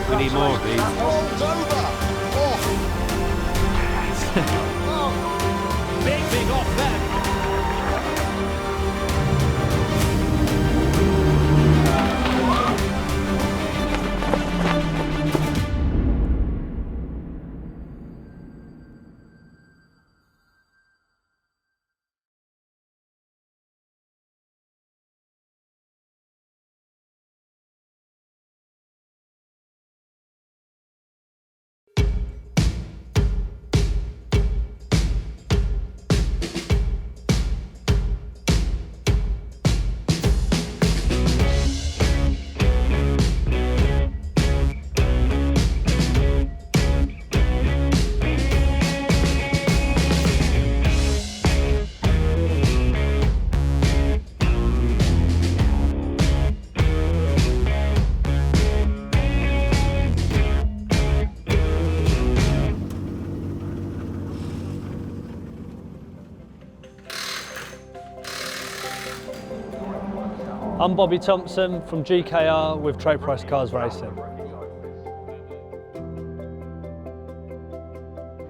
We need more of these. Big off there. I'm Bobby Thompson from GKR with Trade Price Cars Racing.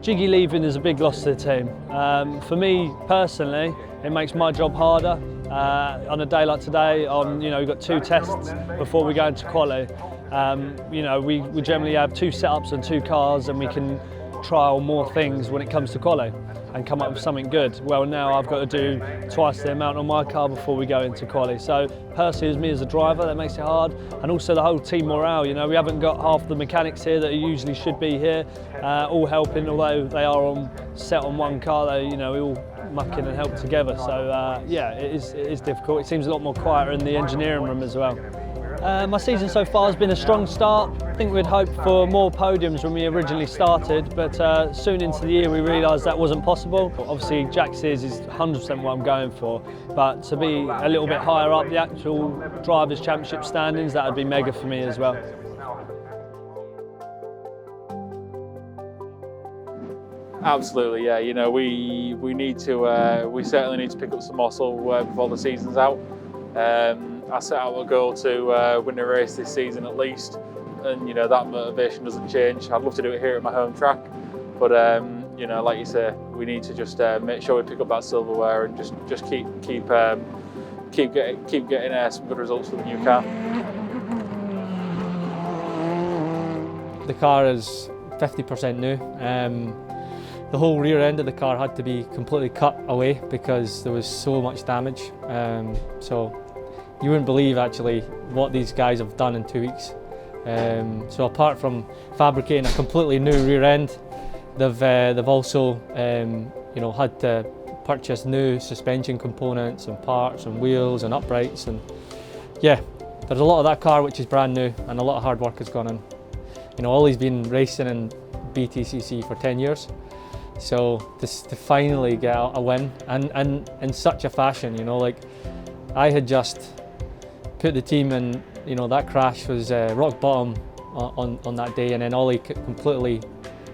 Jiggy leaving is a big loss to the team. For me personally, it makes my job harder. On a day like today, we've got 2 tests before we go into quali. We generally have 2 setups and 2 cars, and we can trial more things when it comes to quali and come up with something good. Well, now I've got to do twice the amount on my car before we go into quali. So personally, as me as a driver, that makes it hard. And also the whole team morale, we haven't got half the mechanics here that usually should be here, all helping, although they are set on one car, we all muck in and help together. So yeah, it is difficult. It seems a lot more quieter in the engineering room as well. My season so far has been a strong start. I think we'd hoped for more podiums when we originally started, but soon into the year we realised that wasn't possible. Obviously Jack's is 100% what I'm going for, but to be a little bit higher up the actual Drivers' Championship standings, that would be mega for me as well. Absolutely, yeah. We certainly need to pick up some muscle before the season's out. I set out a goal to win a race this season at least, and that motivation doesn't change. I'd love to do it here at my home track, but like you say, we need to just make sure we pick up that silverware and just keep getting some good results for the new car. The car is 50% new. The whole rear end of the car had to be completely cut away because there was so much damage. So you wouldn't believe actually what these guys have done in 2 weeks. So apart from fabricating a completely new rear end, they've also had to purchase new suspension components and parts and wheels and uprights, and yeah, there's a lot of that car which is brand new and a lot of hard work has gone in. Ollie's been racing in BTCC for 10 years. So to finally get a win and in such a fashion, like I had just put the team in, that crash was rock bottom on that day, and then Ollie completely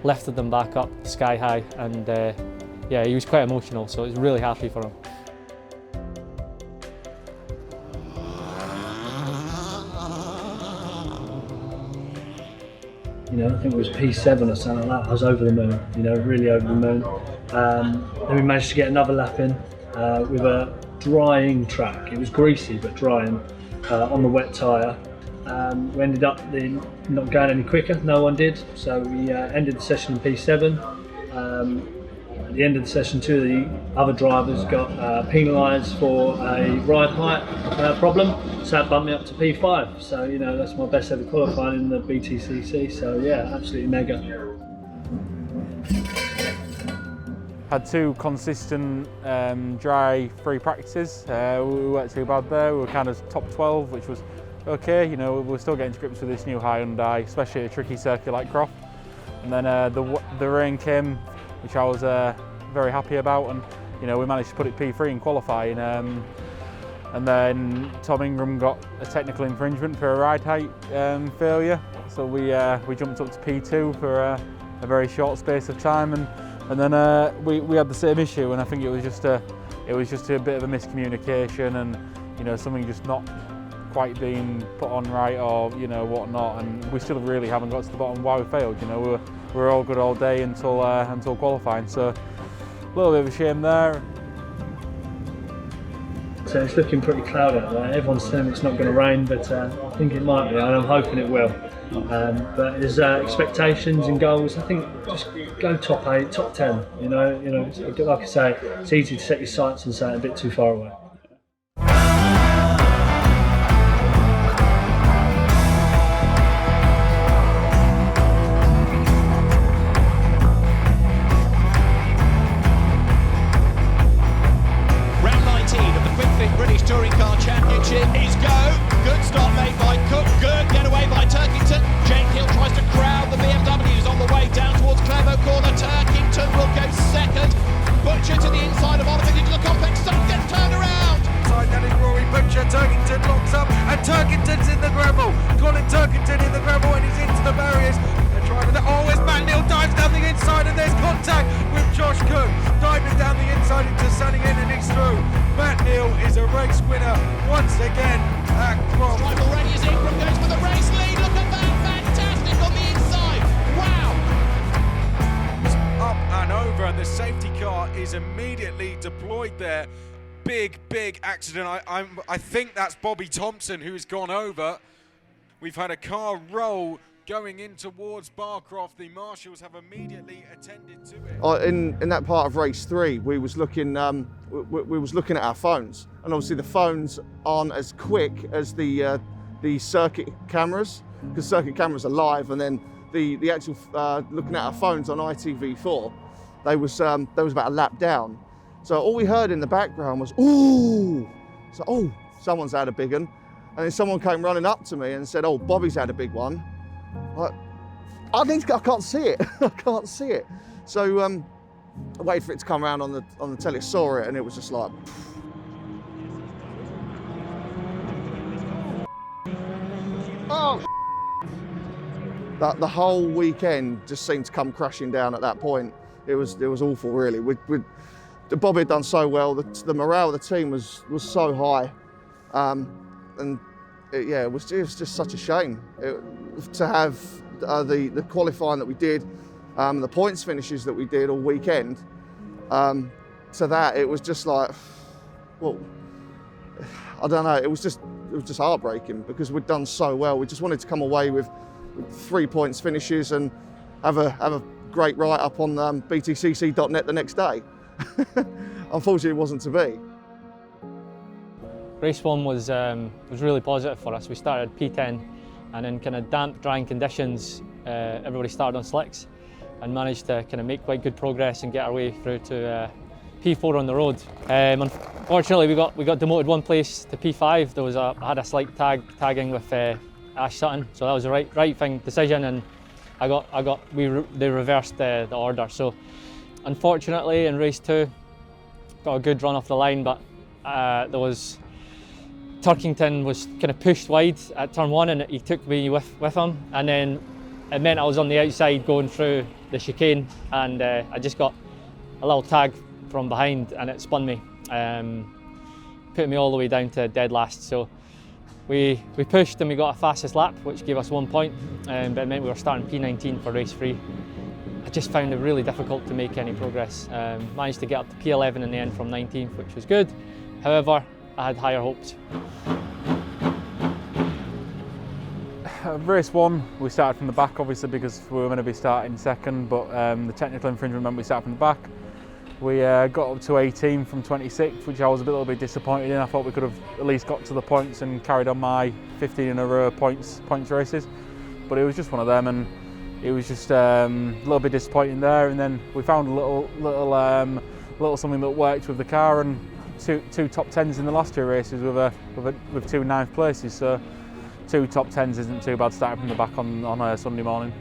lifted them back up sky high, and yeah, he was quite emotional, so I was really happy for him. I think it was P7 or something like that. I was over the moon, really over the moon. Then we managed to get another lap in with a drying track. It was greasy but drying on the wet tyre. We ended up not going any quicker, no one did. So we ended the session in P7. At the end of the session, 2 of the other drivers got penalised for a ride height problem, so that bumped me up to P5. So that's my best ever qualifying in the BTCC. So yeah, absolutely mega. Had 2 consistent dry free practices. We weren't too bad there. We were kind of top 12, which was okay. We were still getting to grips with this new Hyundai, especially a tricky circuit like Croft. And then the rain came, which I was very happy about, and we managed to put it P3 in qualifying. And then Tom Ingram got a technical infringement for a ride height failure, so we jumped up to P2 for a very short space of time, and then we had the same issue, and I think it was just a bit of a miscommunication, and something just not quite been put on right or whatnot, and we still really haven't got to the bottom why we failed. We're all good all day until qualifying, so a little bit of a shame there. So it's looking pretty cloudy out there. Everyone's saying it's not going to rain, but I think it might be, and I'm hoping it will. But as expectations and goals, I think just go top 8, top 10. Like I say, it's easy to set your sights and say a bit too far away. British Touring Car Championship is go. Good start made by Cook. Good getaway by Turkington. Jake Hill tries to crowd the BMWs on the way down towards Clermont Corner. Turkington will go second. Butcher to the inside of Oliver into the complex. Sun gets turned around. Side that is Rory Butcher. Turkington locks up and Turkington's in the gravel. Colin Turkington in the gravel and he's into the barriers. They're trying to. Oh, as Matt Neal dives down the inside and there's contact with Josh Cook. Diving down the inside into Sunny in and he's through. Matt Neal is a race winner once again at Croft. Drive already as Ingram goes for the race lead. Look at that, fantastic on the inside. Wow. Up and over, and the safety car is immediately deployed there. Big accident. I think that's Bobby Thompson who's gone over. We've had a car roll going in towards Barcroft. The marshals have immediately attended to it. In that part of race 3, we was looking we was looking at our phones, and obviously the phones aren't as quick as the circuit cameras, because circuit cameras are live, and then the actual looking at our phones on ITV4, they was about a lap down. So all we heard in the background was ooh, so oh, someone's had a big one, and then someone came running up to me and said, oh, Bobby's had a big one. I can't see it. I can't see it. So I waited for it to come around on the telly, saw it, and it was just like. Oh. The whole weekend just seemed to come crashing down at that point. It was awful, really. Bobby had done so well. The morale of the team was so high, and it was just such a shame to have the qualifying that we did, the points finishes that we did all weekend. To that, it was just like, well, I don't know. It was just heartbreaking because we'd done so well. We just wanted to come away with 3 points finishes and have a great write-up on BTCC.net the next day. Unfortunately, it wasn't to be. Race 1 was really positive for us. We started P10, and in kind of damp, drying conditions, everybody started on slicks and managed to kind of make quite good progress and get our way through to P4 on the road. Unfortunately, we got demoted one place to P5. I had a slight tagging with Ash Sutton, so that was the right decision, and they reversed the order. So unfortunately, in race 2, got a good run off the line, but Turkington was kind of pushed wide at turn 1, and he took me with him, and then it meant I was on the outside going through the chicane, and I just got a little tag from behind and it spun me, put me all the way down to dead last. So we pushed and we got a fastest lap, which gave us 1 point, but it meant we were starting P19 for race 3. I just found it really difficult to make any progress. Managed to get up to P11 in the end from 19th, which was good. However, I had higher hopes. Race 1, we started from the back, obviously, because we were going to be starting second, but the technical infringement meant we started from the back. We got up to 18 from 26, which I was a little bit disappointed in. I thought we could have at least got to the points and carried on my 15 in a row points races, but it was just one of them, and it was just a little bit disappointing there. And then we found a little something that worked with the car, and two top 10s in the last 2 races with 2 9th places. So 2 top 10s isn't too bad starting from the back on a Sunday morning.